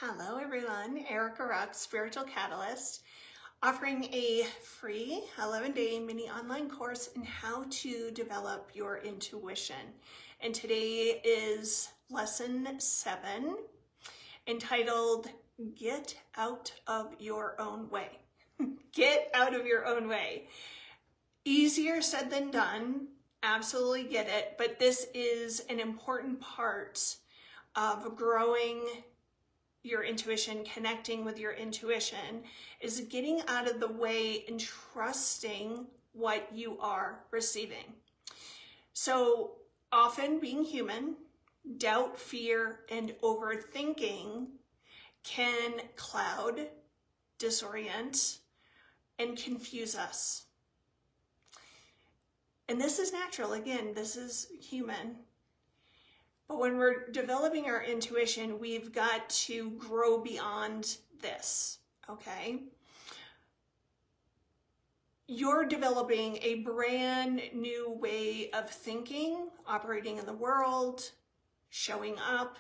Hello everyone, Erica Rock, Spiritual Catalyst, offering a free 11-day mini online course in how to develop your intuition. And today is lesson 7, entitled Get Out of Your Own Way. Get out of your own way. Easier said than done, absolutely get it, but this is an important part of growing your intuition, connecting with your intuition, is getting out of the way and trusting what you are receiving. So often, being human, doubt, fear, and overthinking can cloud, disorient, and confuse us. And this is natural. Again, this is human. But when we're developing our intuition, we've got to grow beyond this, okay? You're developing a brand new way of thinking, operating in the world, showing up,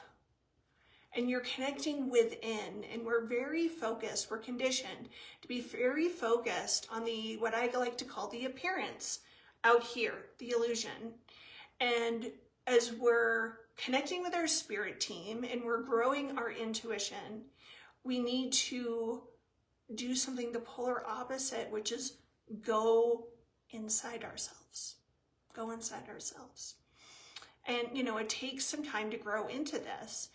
and you're connecting within, and we're very focused. We're conditioned to be very focused on what I like to call the appearance out here, the illusion. And as we're connecting with our spirit team and we're growing our intuition, we need to do something the polar opposite, which is go inside ourselves. Go inside ourselves. And, it takes some time to grow into this.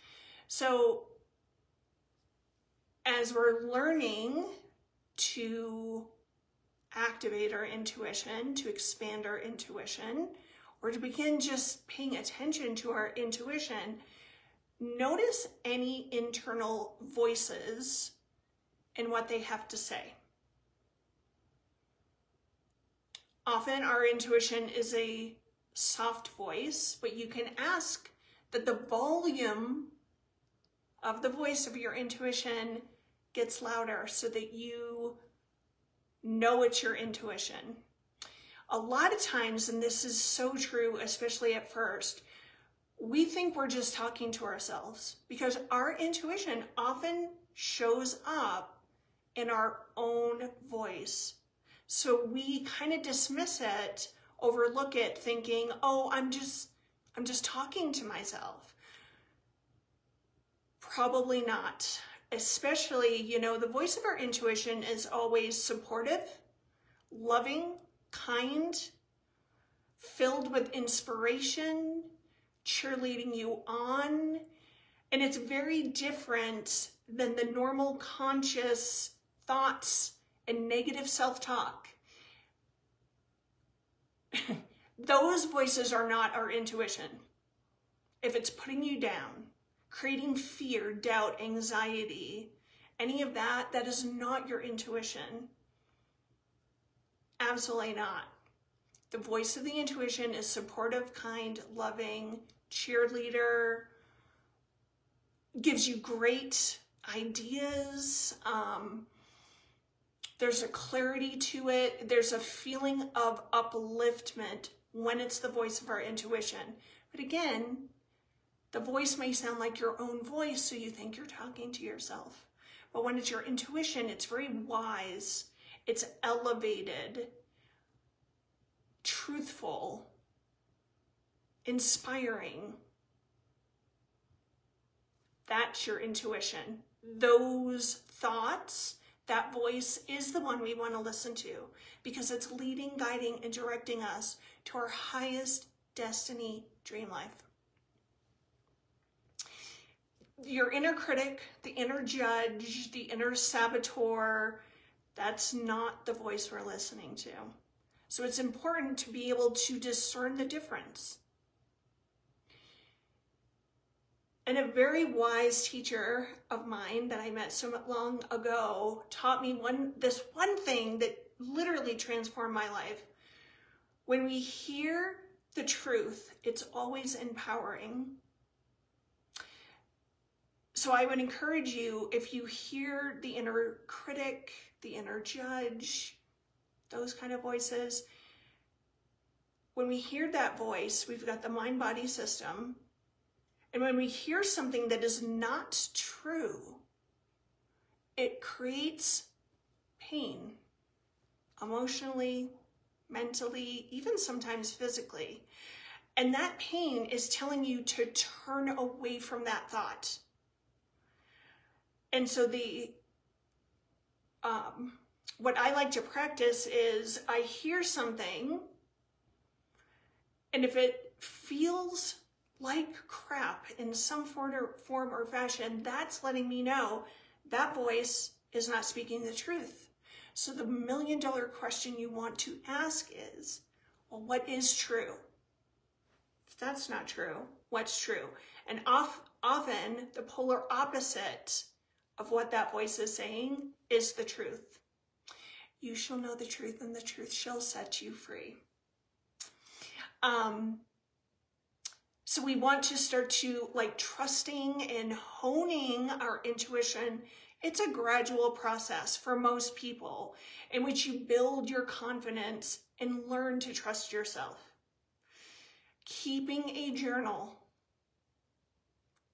So as we're learning to activate our intuition, to expand our intuition, or to begin just paying attention to our intuition, notice any internal voices and what they have to say. Often our intuition is a soft voice, but you can ask that the volume of the voice of your intuition gets louder so that you know it's your intuition. A lot of times, and this is so true, especially at first, we think we're just talking to ourselves because our intuition often shows up in our own voice. So we kind of dismiss it, overlook it, thinking, oh, I'm just talking to myself. Probably not. Especially, the voice of our intuition is always supportive, loving, kind, filled with inspiration, cheerleading you on. And it's very different than the normal conscious thoughts and negative self-talk. Those voices are not our intuition. If it's putting you down, creating fear, doubt, anxiety, any of that is not your intuition. Absolutely not. The voice of the intuition is supportive, kind, loving, cheerleader, gives you great ideas. There's a clarity to it. There's a feeling of upliftment when it's the voice of our intuition. But again, the voice may sound like your own voice, so you think you're talking to yourself. But when it's your intuition, it's very wise. It's elevated, truthful, inspiring. That's your intuition. Those thoughts, that voice is the one we want to listen to because it's leading, guiding, and directing us to our highest destiny dream life. Your inner critic, the inner judge, the inner saboteur, that's not the voice we're listening to. So it's important to be able to discern the difference. And a very wise teacher of mine that I met so long ago taught me this one thing that literally transformed my life. When we hear the truth, it's always empowering. So I would encourage you, if you hear the inner critic, the inner judge, those kind of voices, when we hear that voice, we've got the mind-body system. And when we hear something that is not true, it creates pain, emotionally, mentally, even sometimes physically. And that pain is telling you to turn away from that thought. And so what I like to practice is I hear something, and if it feels like crap in some form or fashion, that's letting me know that voice is not speaking the truth. So the $1 million question you want to ask is, well, what is true? If that's not true, what's true? And often the polar opposite of what that voice is saying is the truth. You shall know the truth, and the truth shall set you free. So we want to start to trusting and honing our intuition. It's a gradual process for most people in which you build your confidence and learn to trust yourself. Keeping a journal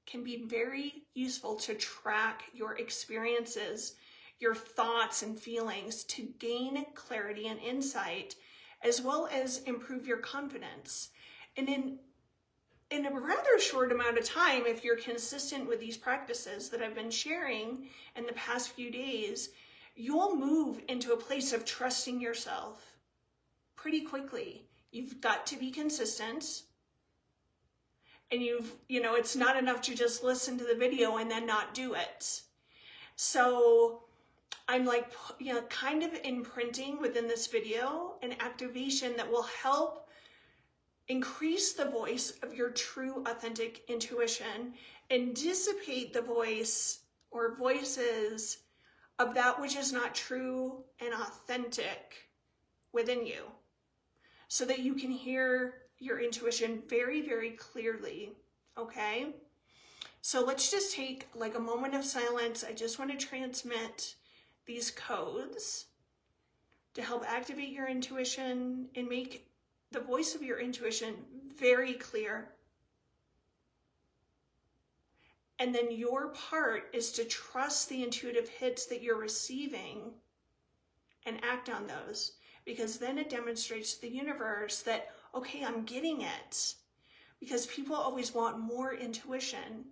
can be very useful to track your experiences, your thoughts and feelings, to gain clarity and insight, as well as improve your confidence. And in a rather short amount of time, if you're consistent with these practices that I've been sharing in the past few days, you'll move into a place of trusting yourself pretty quickly. You've got to be consistent. And it's not enough to just listen to the video and then not do it. So I'm kind of imprinting within this video an activation that will help increase the voice of your true, authentic intuition and dissipate the voice or voices of that which is not true and authentic within you, so that you can hear your intuition very, very clearly, okay? So let's just take a moment of silence. I just want to transmit these codes to help activate your intuition and make the voice of your intuition very clear. And then your part is to trust the intuitive hits that you're receiving and act on those, because then it demonstrates to the universe that, okay, I'm getting it. Because people always want more intuition,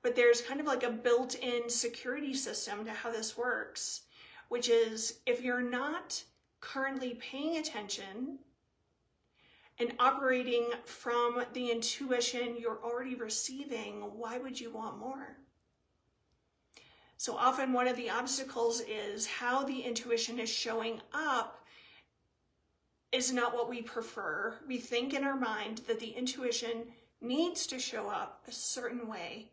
but there's kind of a built-in security system to how this works, which is if you're not currently paying attention and operating from the intuition you're already receiving, why would you want more? So often one of the obstacles is how the intuition is showing up is not what we prefer. We think in our mind that the intuition needs to show up a certain way.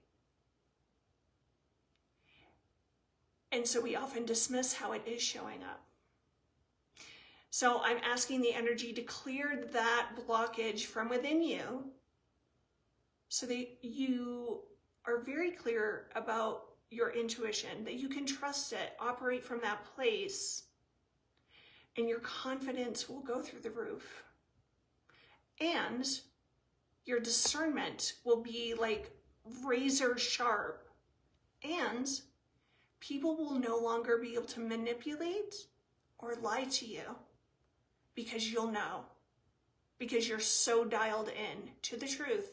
And so we often dismiss how it is showing up. So I'm asking the energy to clear that blockage from within you so that you are very clear about your intuition, that you can trust it, operate from that place, and your confidence will go through the roof. And your discernment will be razor sharp, and people will no longer be able to manipulate or lie to you, because you'll know, because you're so dialed in to the truth.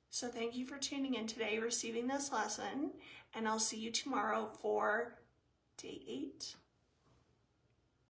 So thank you for tuning in today, receiving this lesson, and I'll see you tomorrow for day 8.